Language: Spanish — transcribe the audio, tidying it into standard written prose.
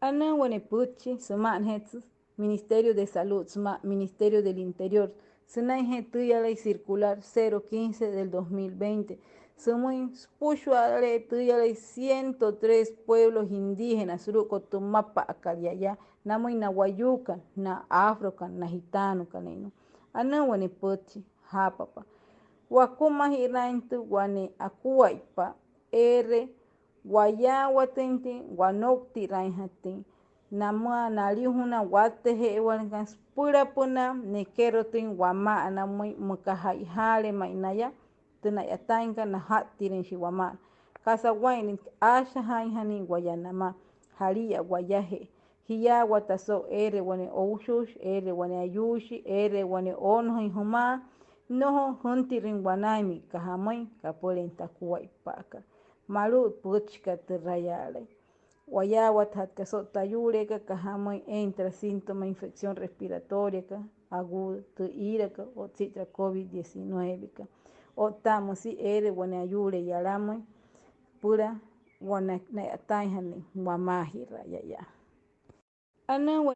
Ana Huanepuchi, Suman Hetz, Ministerio de Salud, Ministerio del Interior, Sunai Tuya Ley Circular 015 del 2020. Somos Pushuale Tuya Ley 103 pueblos indígenas, Suruco Tumapa Acariaya, Namoy Nahuayuca, Na Afroca, Na Gitano, Caneno. Ana Huanepuchi, Japapa. Wakuma Hirantu, Guane Akuaipa, R. Guayawatente, Guanocti Rainhatin, Namua Naliuna Wate Hewangas, Pura Puna, Nekerotin, Wama, Namui Mukahai Hale Mainaya, Tunayatanga, Nahatirin Shiwama, Casa Wine, Asha Haihani, Guayanama, Haria, Guayaje, Hiya Wataso, Ere, Wane Oshush, Ere, Wane Ayushi, Ere, Wane Onho Huma, Noho Huntirin Guanaimi, Kahamai, Capolenta Kuaipaka. Malu puchka terrayale. Guayawa tatka sotayureka kahamay entra síntoma infección respiratoria aguda tu iraca o citra COVID-19 o tamo si ere wane ayure yalamay pura wana na atayhani wamahi rayaya. Ana